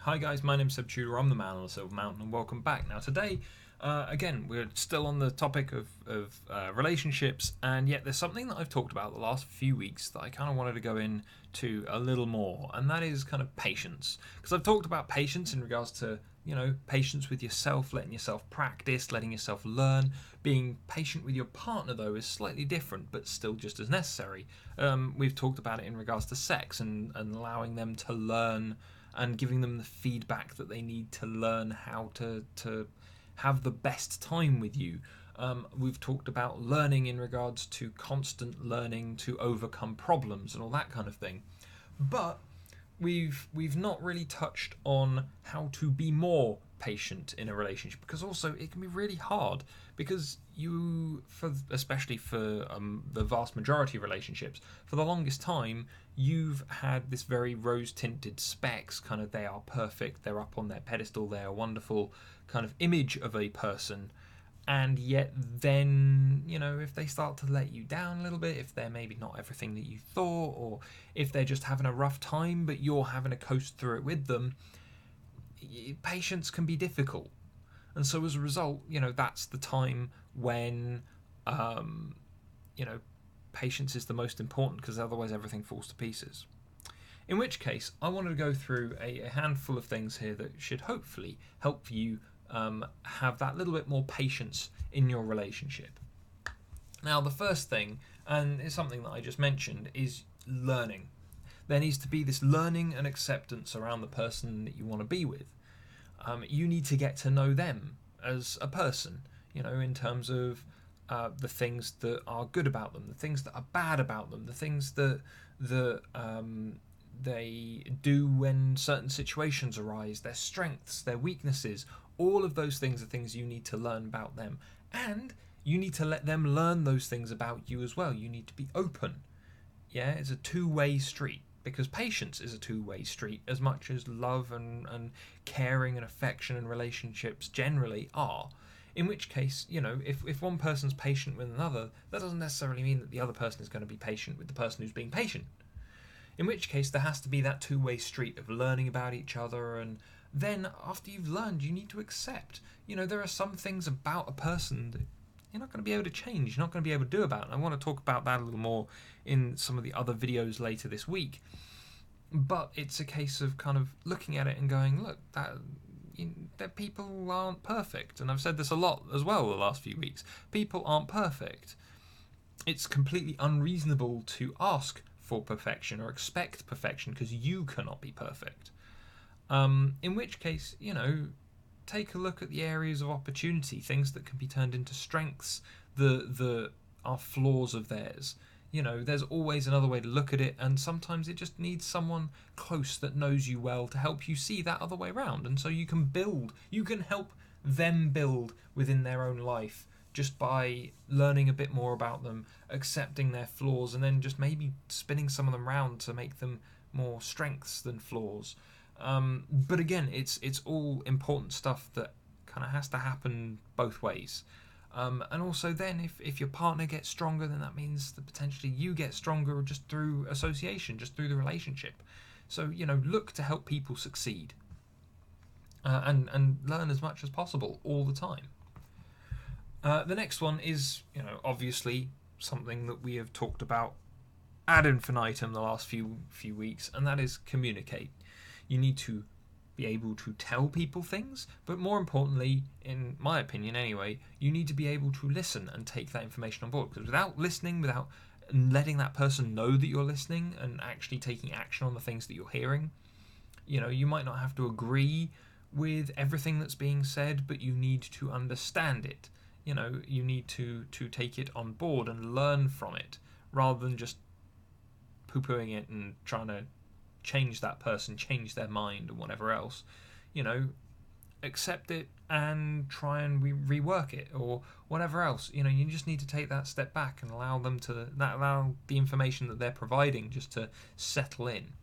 Hi guys, my name's Seb Tudor, I'm the man on the Silver Mountain, and welcome back. Now today, again, we're still on the topic of relationships, and yet there's something that I've talked about the last few weeks that I kind of wanted to go into a little more, and that is kind of patience. Because I've talked about patience in regards to, patience with yourself, letting yourself practice, letting yourself learn. Being patient with your partner, though, is slightly different, but still just as necessary. We've talked about it in regards to sex and allowing them to learn and giving them the feedback that they need to learn how to have the best time with you. We've talked about learning in regards to constant learning to overcome problems and all that kind of thing. But we've not really touched on how to be more patient in a relationship, because also it can be really hard, because especially for the vast majority of relationships, for the longest time you've had this very rose tinted specs, kind of, they are perfect, they're up on their pedestal, they're a wonderful kind of image of a person. And yet then, if they start to let you down a little bit, if they're maybe not everything that you thought, or if they're just having a rough time but you're having to coast through it with them, patience can be difficult. And so as a result, that's the time when patience is the most important, because otherwise everything falls to pieces. In which case, I wanted to go through a handful of things here that should hopefully help you have that little bit more patience in your relationship. Now, the first thing, and it's something that I just mentioned, is learning. There needs to be this learning and acceptance around the person that you want to be with. You need to get to know them as a person, in terms of the things that are good about them, the things that are bad about them, the things that they do when certain situations arise, their strengths, their weaknesses. All of those things are things you need to learn about them. And you need to let them learn those things about you as well. You need to be open. Yeah, it's a two-way street, because patience is a two-way street as much as love and caring and affection and relationships generally are. In which case, if one person's patient with another, that doesn't necessarily mean that the other person is going to be patient with the person who's being patient. In which case, there has to be that two-way street of learning about each other, and then after you've learned, you need to accept. There are some things about a person that you're not going to be able to change, you're not going to be able to do about it. I want to talk about that a little more in some of the other videos later this week. But it's a case of kind of looking at it and going, look, that people aren't perfect. And I've said this a lot as well the last few weeks. People aren't perfect. It's completely unreasonable to ask for perfection or expect perfection, because you cannot be perfect. In which case, take a look at the areas of opportunity, things that can be turned into strengths that are flaws of theirs. There's always another way to look at it, and sometimes it just needs someone close that knows you well to help you see that other way around. And so you can help them build within their own life, just by learning a bit more about them, accepting their flaws, and then just maybe spinning some of them around to make them more strengths than flaws. But again, it's all important stuff that kind of has to happen both ways. And also then, if your partner gets stronger, then that means that potentially you get stronger just through association, just through the relationship. So, look to help people succeed. And learn as much as possible all the time. The next one is, obviously something that we have talked about ad infinitum the last few weeks, and that is communicate. You need to be able to tell people things, but more importantly, in my opinion anyway, you need to be able to listen and take that information on board. Because without listening, without letting that person know that you're listening and actually taking action on the things that you're hearing, you might not have to agree with everything that's being said, but you need to understand it. You need to take it on board and learn from it, rather than just poo-pooing it and trying to change that person, change their mind, or whatever else. Accept it and try and rework it, or whatever else. You just need to take that step back and allow the information that they're providing just to settle in.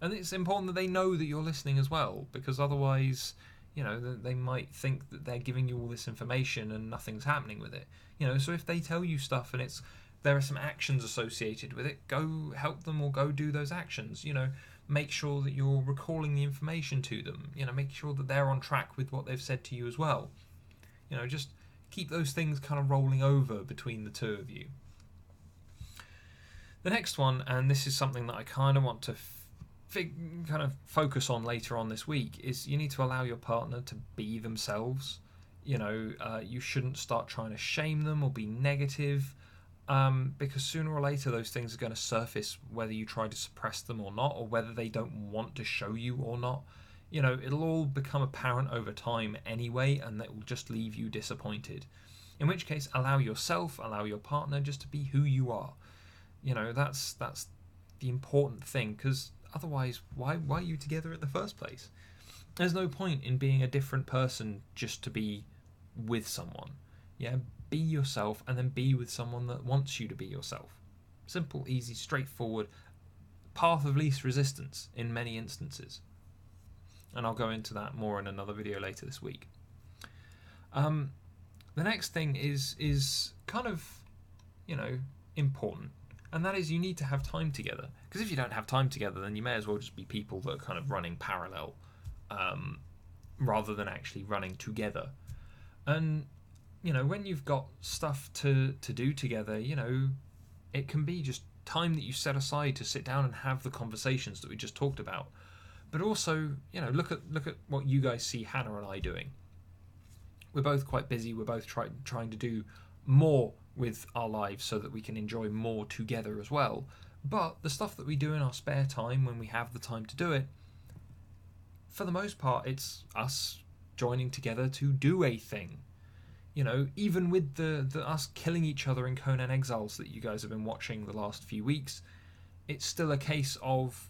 And it's important that they know that you're listening as well, because otherwise, they might think that they're giving you all this information and nothing's happening with it. So if they tell you stuff and there are some actions associated with it, go help them or go do those actions. make sure that you're recalling the information to them. Make sure that they're on track with what they've said to you as well. Just keep those things kind of rolling over between the two of you. The next one, and this is something that I kind of want to kind of focus on later on this week, is you need to allow your partner to be themselves. You shouldn't start trying to shame them or be negative, because sooner or later those things are going to surface, whether you try to suppress them or not, or whether they don't want to show you or not. It'll all become apparent over time anyway, and that will just leave you disappointed. In which case, allow yourself, allow your partner just to be who you are. That's the important thing, because otherwise, why are you together in the first place? There's no point in being a different person just to be with someone. Be yourself, and then be with someone that wants you to be yourself. Simple, easy, straightforward, path of least resistance in many instances. And I'll go into that more in another video later this week. The next thing is kind of, important. And that is, you need to have time together. Because if you don't have time together, then you may as well just be people that are kind of running parallel, rather than actually running together. And, when you've got stuff to do together, it can be just time that you set aside to sit down and have the conversations that we just talked about. But also, look at what you guys see Hannah and I doing. We're both quite busy. We're both trying to do more with our lives so that we can enjoy more together as well. But the stuff that we do in our spare time, when we have the time to do it, for the most part, it's us joining together to do a thing. Even with the us killing each other in Conan Exiles that you guys have been watching the last few weeks, it's still a case of,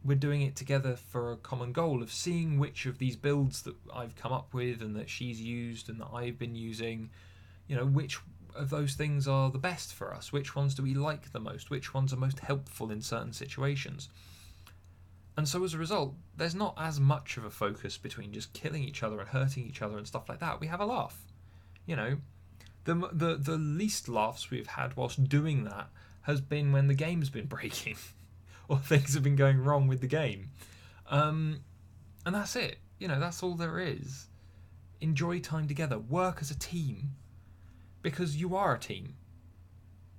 we're doing it together for a common goal of seeing which of these builds that I've come up with and that she's used and that I've been using, which of those things are the best for us, which ones do we like the most, which ones are most helpful in certain situations. And so as a result, there's not as much of a focus between just killing each other and hurting each other and stuff like that. We have a laugh. The least laughs we've had whilst doing that has been when the game's been breaking or things have been going wrong with the game. And that's it. That's all there is. Enjoy time together. Work as a team. Because you are a team.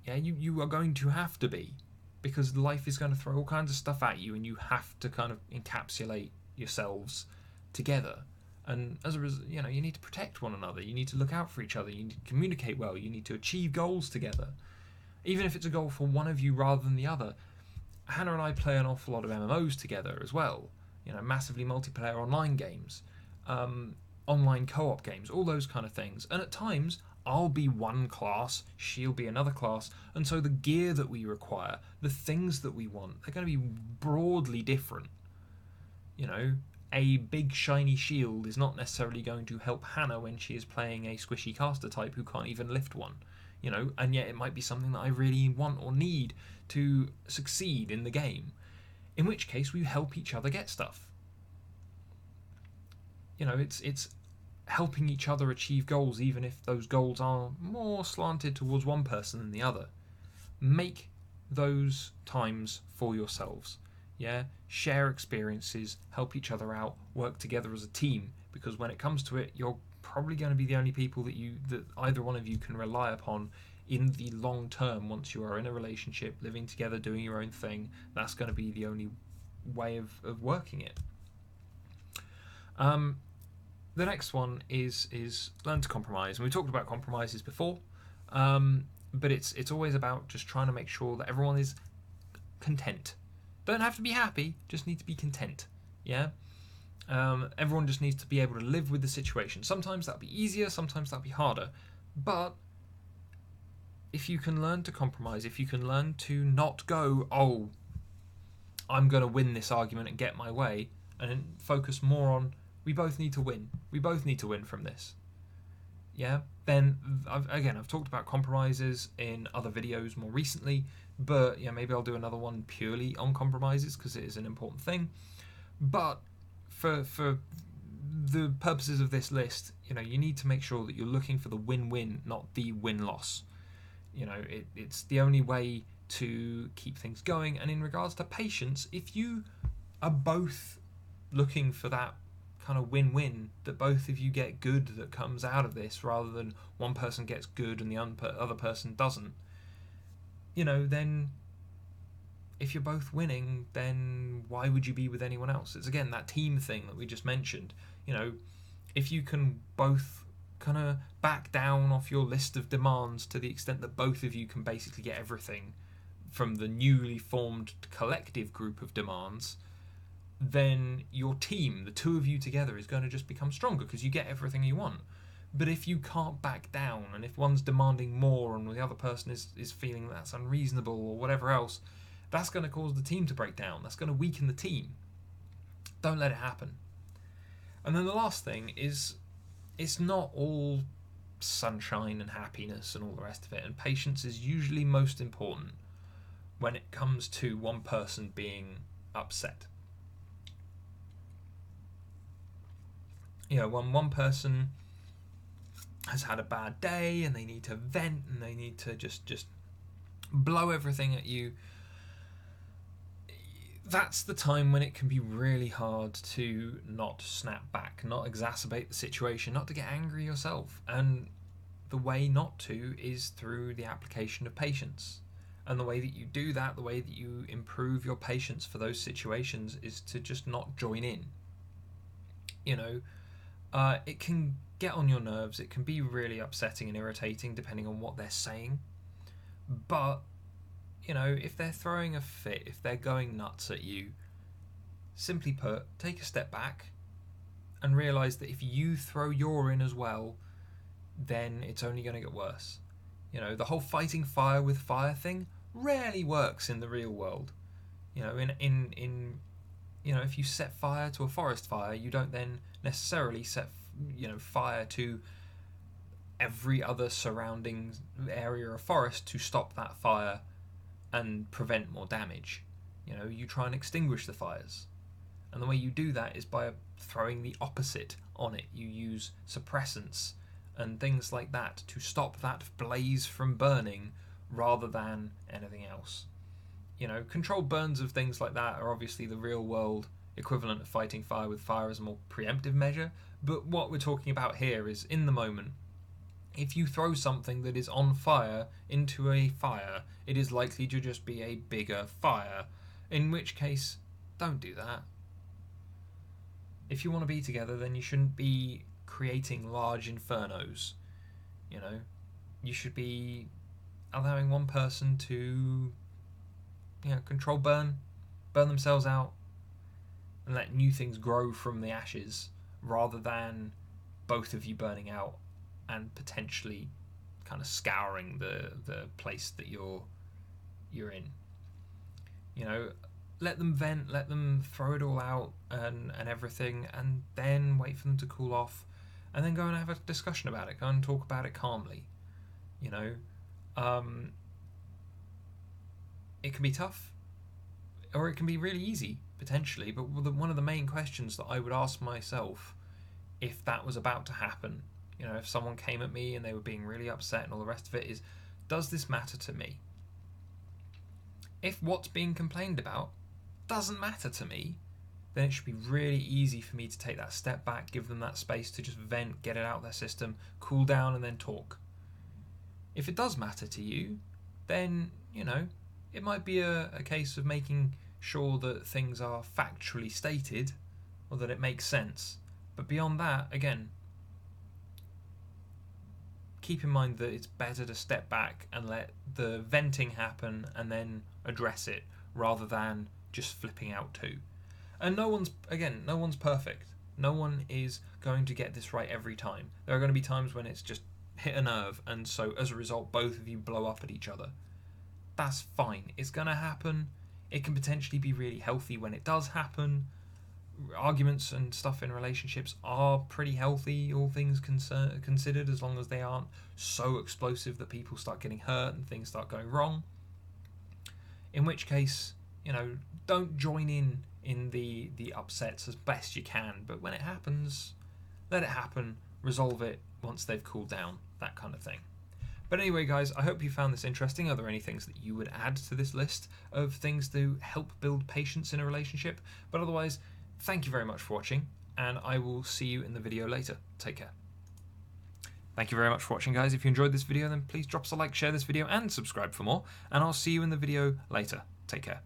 You are going to have to be. Because life is going to throw all kinds of stuff at you and you have to kind of encapsulate yourselves together. And as a result, you need to protect one another. You need to look out for each other. You need to communicate well. You need to achieve goals together. Even if it's a goal for one of you rather than the other. Hannah and I play an awful lot of MMOs together as well. Massively multiplayer online games, online co-op games, all those kind of things. And at times, I'll be one class, she'll be another class, and so the gear that we require, the things that we want, they're going to be broadly different. A big shiny shield is not necessarily going to help Hannah when she is playing a squishy caster type who can't even lift one. And yet it might be something that I really want or need to succeed in the game. In which case we help each other get stuff. It's helping each other achieve goals, even if those goals are more slanted towards one person than the other. Make those times for yourselves. Share experiences, help each other out, work together as a team, because when it comes to it, you're probably going to be the only people that either one of you can rely upon in the long term. Once you are in a relationship, living together, doing your own thing, that's going to be the only way of working it. The next one is learn to compromise. And we talked about compromises before, but it's always about just trying to make sure that everyone is content. Don't have to be happy, just need to be content. Everyone just needs to be able to live with the situation. Sometimes that'll be easier, sometimes that'll be harder. But if you can learn to compromise, if you can learn to not go, I'm going to win this argument and get my way, and focus more on, we both need to win. We both need to win from this. Then, I've talked about compromises in other videos more recently, but maybe I'll do another one purely on compromises because it is an important thing. But for the purposes of this list, you need to make sure that you're looking for the win-win, not the win-loss. It's the only way to keep things going. And in regards to patience, if you are both looking for that kind of win-win, that both of you get good that comes out of this, rather than one person gets good and the other person doesn't, then if you're both winning, then why would you be with anyone else? It's again that team thing that we just mentioned. If you can both kind of back down off your list of demands to the extent that both of you can basically get everything from the newly formed collective group of demands, then your team, the two of you together, is going to just become stronger because you get everything you want. But if you can't back down, and if one's demanding more and the other person is feeling that's unreasonable or whatever else, that's going to cause the team to break down. That's going to weaken the team. Don't let it happen. And then the last thing is, it's not all sunshine and happiness and all the rest of it, and patience is usually most important when it comes to one person being upset. When one person has had a bad day and they need to vent and they need to just blow everything at you, that's the time when it can be really hard to not snap back, not exacerbate the situation, not to get angry yourself. And the way not to is through the application of patience. And the way that you do that, the way that you improve your patience for those situations, is to just not join in. It can get on your nerves, it can be really upsetting and irritating depending on what they're saying. But if they're throwing a fit, if they're going nuts at you, simply put, take a step back and realise that if you throw your in as well, then it's only going to get worse. The whole fighting fire with fire thing rarely works in the real world. If you set fire to a forest fire, you don't then necessarily set fire to every other surrounding area of forest to stop that fire and prevent more damage. You try and extinguish the fires, and the way you do that is by throwing the opposite on it. You use suppressants and things like that to stop that blaze from burning rather than anything else. Controlled burns of things like that are obviously the real world equivalent of fighting fire with fire as a more preemptive measure, but what we're talking about here is in the moment. If you throw something that is on fire into a fire, it is likely to just be a bigger fire, in which case, don't do that. If you want to be together, then you shouldn't be creating large infernos. You should be allowing one person to control burn themselves out and let new things grow from the ashes, rather than both of you burning out and potentially kind of scouring the place that you're in. Let them vent, let them throw it all out and everything, and then wait for them to cool off, and then go and have a discussion about it. Go and talk about it calmly. It can be tough, or it can be really easy potentially. But one of the main questions that I would ask myself if that was about to happen, if someone came at me and they were being really upset and all the rest of it, is, does this matter to me? If what's being complained about doesn't matter to me, then it should be really easy for me to take that step back, give them that space to just vent, get it out of their system, cool down, and then talk. If it does matter to you, then, it might be a case of making sure that things are factually stated, or that it makes sense. But beyond that, again, keep in mind that it's better to step back and let the venting happen and then address it, rather than just flipping out too. And no one's perfect. No one is going to get this right every time. There are going to be times when it's just hit a nerve, and so as a result both of you blow up at each other. That's fine. It's going to happen. It can potentially be really healthy when it does happen. Arguments and stuff in relationships are pretty healthy, all things considered, as long as they aren't so explosive that people start getting hurt and things start going wrong. In which case, don't join in the upsets as best you can, but when it happens, let it happen, resolve it once they've cooled down, that kind of thing. But anyway, guys, I hope you found this interesting. Are there any things that you would add to this list of things to help build patience in a relationship? But otherwise, thank you very much for watching, and I will see you in the video later. Take care. Thank you very much for watching, guys. If you enjoyed this video, then please drop us a like, share this video, and subscribe for more. And I'll see you in the video later. Take care.